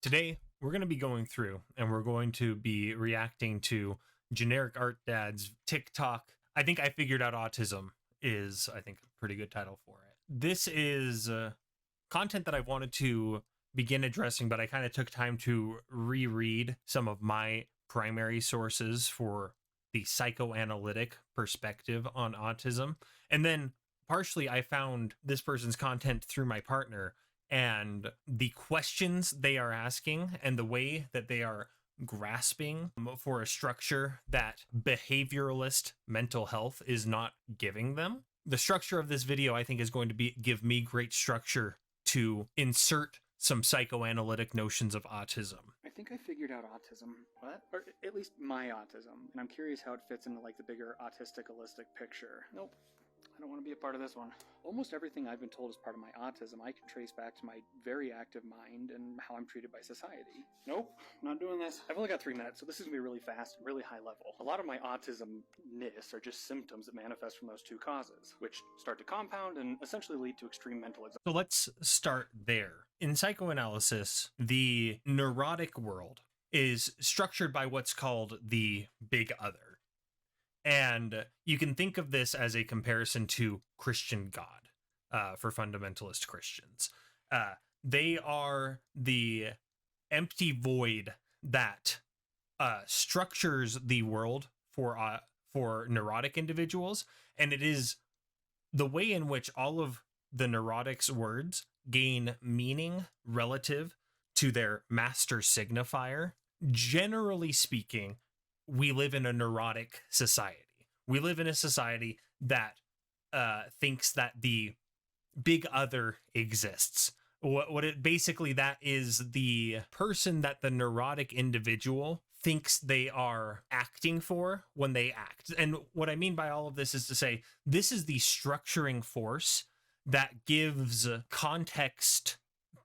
Today, we're going to be going through and we're going to be reacting to Generic Art Dad's TikTok. I think I figured out autism is, I think, a pretty good title for it. This is content that I wanted to begin addressing, but I kind of took time to reread some of my primary sources for the psychoanalytic perspective on autism. And then partially I found this person's content through my partner, and the questions they are asking and the way that they are grasping for a structure that behavioralist mental health is not giving them. The structure of this video, I think, is going to give me great structure to insert some psychoanalytic notions of autism. I think I figured out autism. What? Or at least my autism. And I'm curious how it fits into like the bigger autistic holistic picture. Nope. I don't want to be a part of this one. Almost everything I've been told is part of my autism I can trace back to my very active mind and how I'm treated by society. Nope, not doing this. I've only got 3 minutes, so this is going to be really fast and really high level. A lot of my autism-ness are just symptoms that manifest from those 2 causes, which start to compound and essentially lead to extreme mental anxiety. So let's start there. In psychoanalysis, the neurotic world is structured by what's called the big other. And you can think of this as a comparison to Christian God for fundamentalist Christians. They are the empty void that structures the world for neurotic individuals. And it is the way in which all of the neurotics words gain meaning relative to their master signifier. Generally speaking, we live in a neurotic society. We live in a society that thinks that the big other exists. What it basically, that is the person that the neurotic individual thinks they are acting for when they act. And what I mean by all of this is to say, this is the structuring force that gives context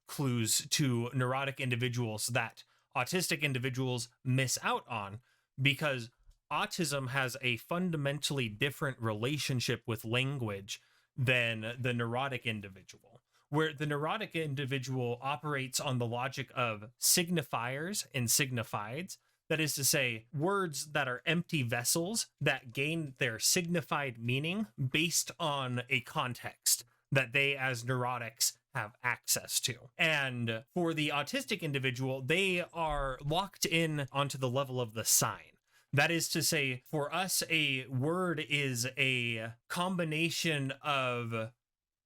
clues to neurotic individuals that autistic individuals miss out on, because autism has a fundamentally different relationship with language than the neurotic individual, where the neurotic individual operates on the logic of signifiers and signifieds. That is to say, words that are empty vessels that gain their signified meaning based on a context that they as neurotics have access to. And for the autistic individual, they are locked in onto the level of the sign. That is to say, for us, a word is a combination of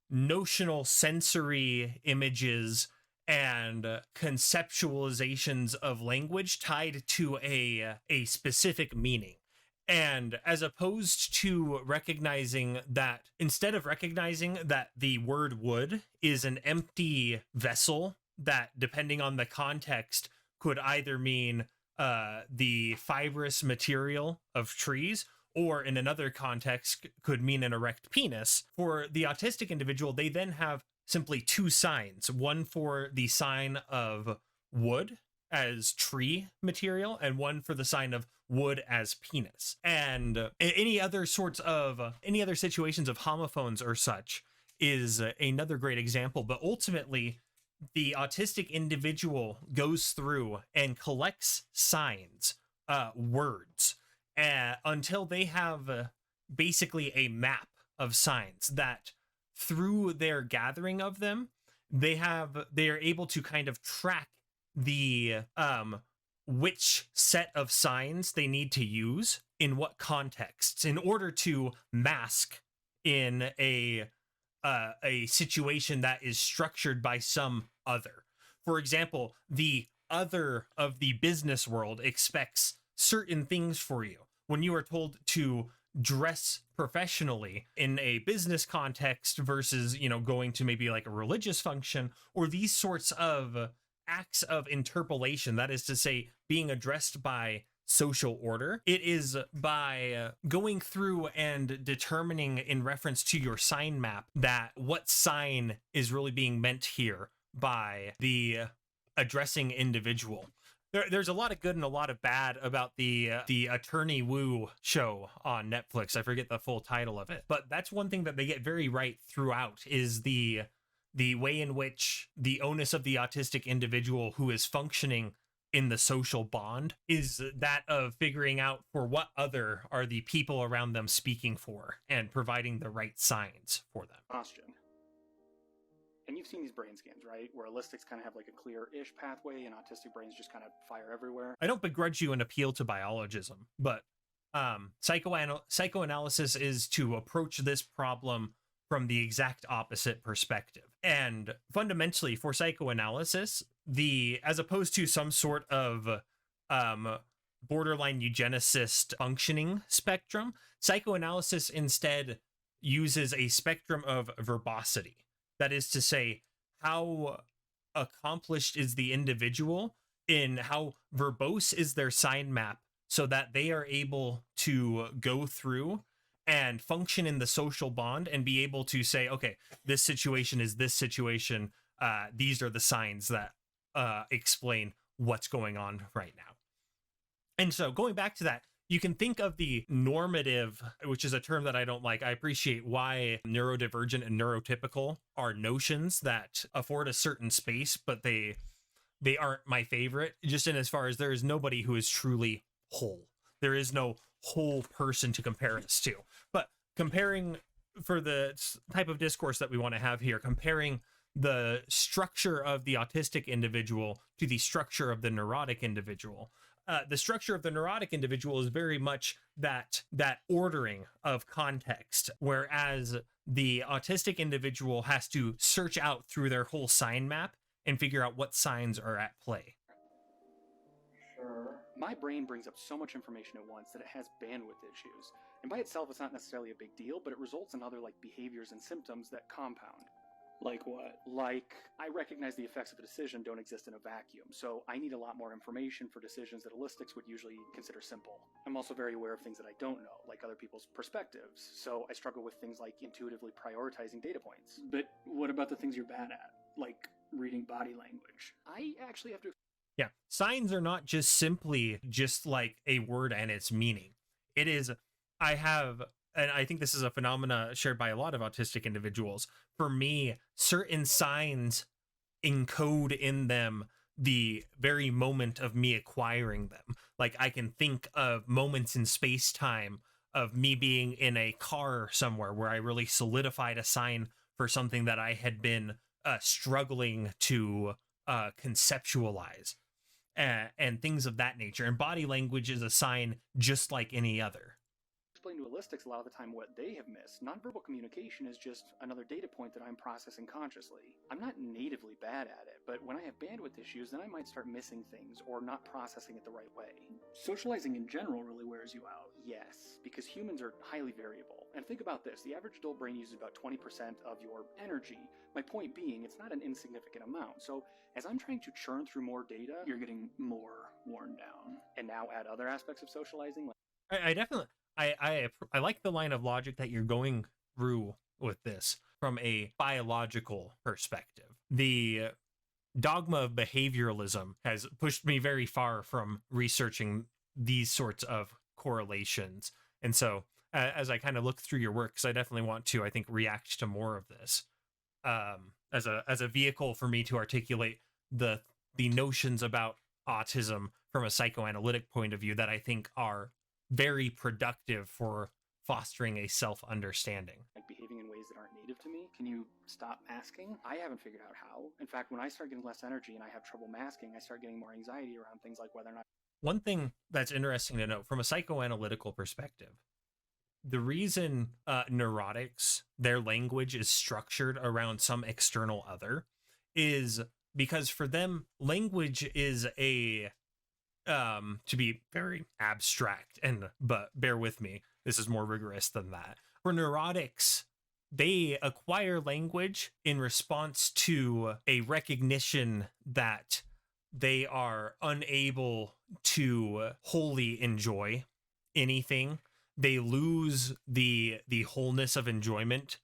notional sensory images and conceptualizations of language tied to a specific meaning. And as opposed to recognizing that, instead of recognizing that the word wood is an empty vessel that, depending on the context, could either mean the fibrous material of trees, or in another context could mean an erect penis. For the autistic individual, they then have simply 2 signs, one for the sign of wood as tree material and one for the sign of wood as penis. And any other situations of homophones or such is another great example. But ultimately, the autistic individual goes through and collects signs, words, until they have basically a map of signs that, through their gathering of them, they are able to kind of track the which set of signs they need to use in what contexts in order to mask in a situation that is structured by some other. For example, the other of the business world expects certain things for you. When you are told to dress professionally in a business context versus, going to maybe like a religious function, or these sorts of acts of interpolation, that is to say, being addressed by social order, it is by going through and determining in reference to your sign map that what sign is really being meant here by the addressing individual. There's a lot of good and a lot of bad about the Attorney Woo show on Netflix. I forget the full title of it, but that's one thing that they get very right throughout, is the the way in which the onus of the autistic individual who is functioning in the social bond is that of figuring out for what other are the people around them speaking for and providing the right signs for them. Question. And you've seen these brain scans, right? Where allistics kind of have like a clear-ish pathway and autistic brains just kind of fire everywhere. I don't begrudge you an appeal to biologism, but psychoanalysis is to approach this problem from the exact opposite perspective. And fundamentally, for psychoanalysis, as opposed to some sort of borderline eugenicist functioning spectrum, psychoanalysis instead uses a spectrum of verbosity. That is to say, how accomplished is the individual in how verbose is their sign map so that they are able to go through and function in the social bond and be able to say, okay, this situation is this situation. These are the signs that explain what's going on right now. And so going back to that, you can think of the normative, which is a term that I don't like. I appreciate why neurodivergent and neurotypical are notions that afford a certain space, but they aren't my favorite, just in as far as there is nobody who is truly whole. There is no whole person to compare us to. But comparing, for the type of discourse that we want to have here, comparing the structure of the autistic individual to the structure of the neurotic individual. The structure of the neurotic individual is very much that ordering of context, whereas the autistic individual has to search out through their whole sign map and figure out what signs are at play. Sure. My brain brings up so much information at once that it has bandwidth issues. And by itself, it's not necessarily a big deal, but it results in other behaviors and symptoms that compound. Like what? Like, I recognize the effects of a decision don't exist in a vacuum, so I need a lot more information for decisions that holistics would usually consider simple. I'm also very aware of things that I don't know, like other people's perspectives, so I struggle with things like intuitively prioritizing data points. But what about the things you're bad at? Like reading body language? I actually have to... Yeah, signs are not just simply just like a word and its meaning. It is, and I think this is a phenomena shared by a lot of autistic individuals. For me, certain signs encode in them the very moment of me acquiring them. Like I can think of moments in space-time of me being in a car somewhere where I really solidified a sign for something that I had been struggling to conceptualize and things of that nature. And body language is a sign just like any other. Explain to holistics a lot of the time what they have missed. Nonverbal communication is just another data point that I'm processing consciously. I'm not natively bad at it, but when I have bandwidth issues, then I might start missing things or not processing it the right way. Socializing in general really wears you out. Yes, because humans are highly variable. And think about this, the average adult brain uses about 20% of your energy. My point being, it's not an insignificant amount. So as I'm trying to churn through more data, you're getting more worn down. And now add other aspects of socializing. I definitely... I like the line of logic that you're going through with this from a biological perspective. The dogma of behavioralism has pushed me very far from researching these sorts of correlations. And so as I kind of look through your work, because I definitely want to, I think, react to more of this as a vehicle for me to articulate the notions about autism from a psychoanalytic point of view that I think are very productive for fostering a self-understanding. Like behaving in ways that aren't native to me? Can you stop masking? I haven't figured out how. In fact, when I start getting less energy and I have trouble masking, I start getting more anxiety around things like whether or not... One thing that's interesting to note from a psychoanalytical perspective, the reason neurotics, their language is structured around some external other is because for them, language is a... to be very abstract, but bear with me, this is more rigorous than that. For neurotics, they acquire language in response to a recognition that they are unable to wholly enjoy anything. They lose the wholeness of enjoyment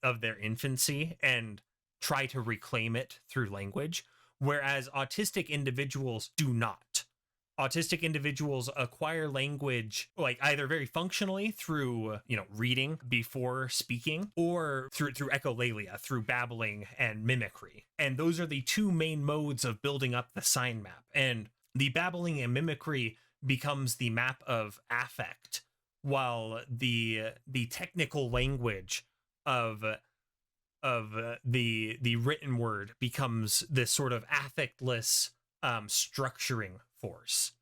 of their infancy and try to reclaim it through language, whereas autistic individuals do not. autistic individuals acquire language like either very functionally through reading before speaking, or through echolalia, through babbling and mimicry. And those are the two main modes of building up the sign map. And the babbling and mimicry becomes the map of affect, while the technical language of the written word becomes this sort of affectless structuring force.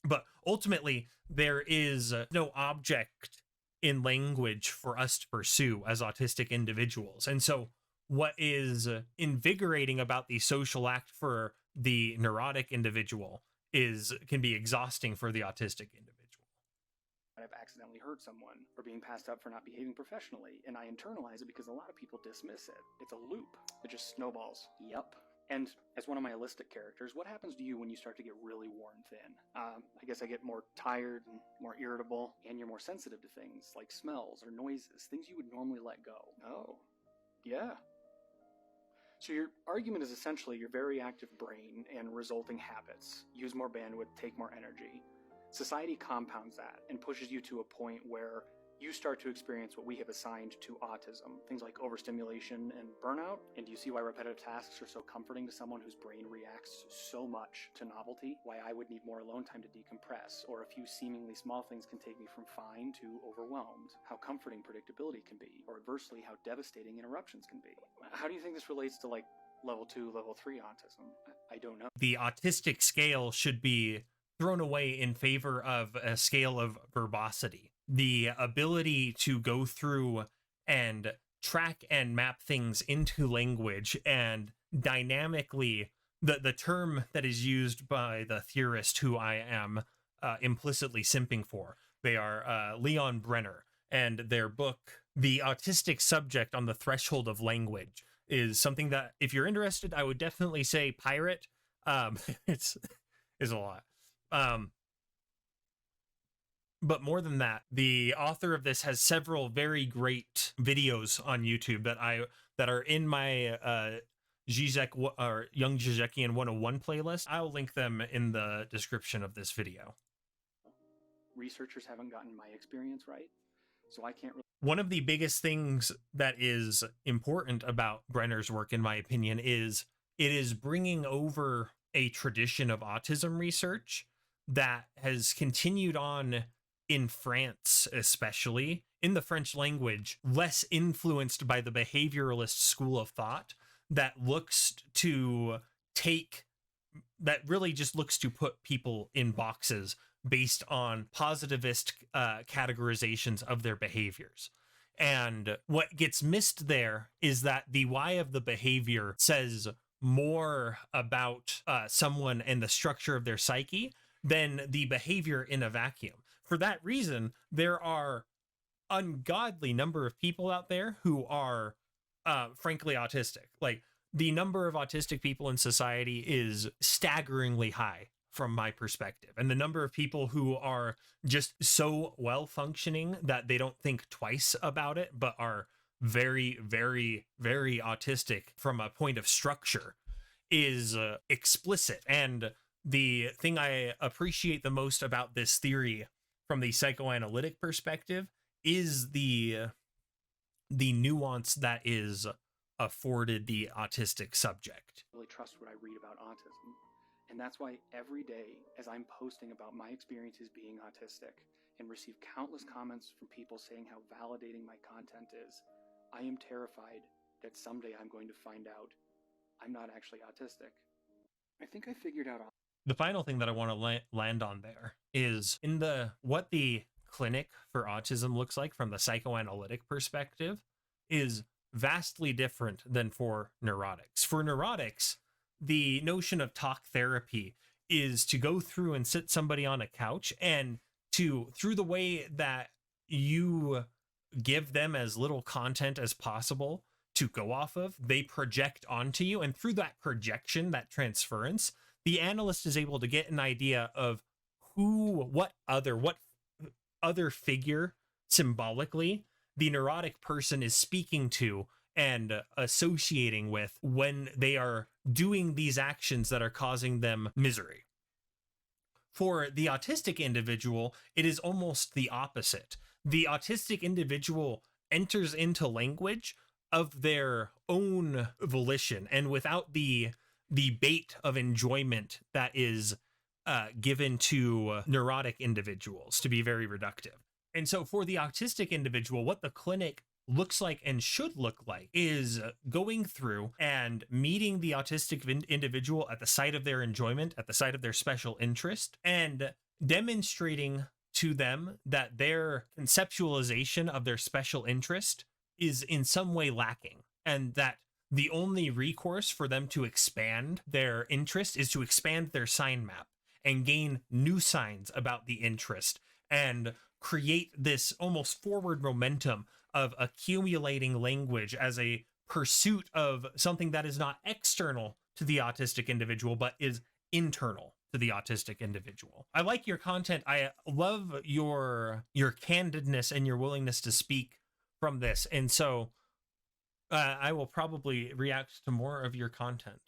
But ultimately, there is no object in language for us to pursue as autistic individuals. And so what is invigorating about the social act for the neurotic individual can be exhausting for the autistic individual. I've accidentally hurt someone, or being passed up for not behaving professionally, and I internalize it because a lot of people dismiss it. It's a loop. It just snowballs. Yup. And as one of my holistic characters, what happens to you when you start to get really worn thin? I guess I get more tired and more irritable, and you're more sensitive to things like smells or noises, things you would normally let go. Oh, yeah. So your argument is essentially your very active brain and resulting habits use more bandwidth, take more energy. Society compounds that and pushes you to a point where you start to experience what we have assigned to autism, things like overstimulation and burnout. And do you see why repetitive tasks are so comforting to someone whose brain reacts so much to novelty? Why I would need more alone time to decompress, or a few seemingly small things can take me from fine to overwhelmed. How comforting predictability can be, or adversely, how devastating interruptions can be. How do you think this relates to level 2, level 3 autism? I don't know. The autistic scale should be thrown away in favor of a scale of verbosity. The ability to go through and track and map things into language and dynamically, the term that is used by the theorist who I am implicitly simping for, they are Leon Brenner, and their book, The Autistic Subject on the Threshold of Language, is something that, if you're interested, I would definitely say pirate. It's a lot. But more than that, the author of this has several very great videos on YouTube that are in my Zizek or Young Zizekian 101 playlist. I'll link them in the description of this video. Researchers haven't gotten my experience right, so I can't really. One of the biggest things that is important about Brenner's work, in my opinion, is it is bringing over a tradition of autism research that has continued on in France, especially in the French language, less influenced by the behavioralist school of thought that really just looks to put people in boxes based on positivist categorizations of their behaviors. And what gets missed there is that the why of the behavior says more about someone and the structure of their psyche than the behavior in a vacuum. For that reason, there are ungodly number of people out there who are frankly autistic. Like, the number of autistic people in society is staggeringly high from my perspective. And the number of people who are just so well functioning that they don't think twice about it, but are very, very, very autistic from a point of structure is explicit. And the thing I appreciate the most about this theory from the psychoanalytic perspective is the nuance that is afforded the autistic subject. Really trust what I read about autism. And that's why every day, as I'm posting about my experiences being autistic and receive countless comments from people saying how validating my content is, I am terrified that someday I'm going to find out I'm not actually autistic. I think I figured out. The final thing that I want to land on there is what the clinic for autism looks like from the psychoanalytic perspective is vastly different than for neurotics. For neurotics, the notion of talk therapy is to go through and sit somebody on a couch and through the way that you give them as little content as possible to go off of, they project onto you. And through that projection, that transference, the analyst is able to get an idea of what other figure symbolically the neurotic person is speaking to and associating with when they are doing these actions that are causing them misery. For the autistic individual, it is almost the opposite. The autistic individual enters into language of their own volition and without the bait of enjoyment that is given to neurotic individuals, to be very reductive. And so for the autistic individual, what the clinic looks like and should look like is going through and meeting the autistic individual at the site of their enjoyment, at the site of their special interest, and demonstrating to them that their conceptualization of their special interest is in some way lacking, and that the only recourse for them to expand their interest is to expand their sign map and gain new signs about the interest and create this almost forward momentum of accumulating language as a pursuit of something that is not external to the autistic individual, but is internal to the autistic individual. I like your content. I love your candidness and your willingness to speak from this. And so I will probably react to more of your content.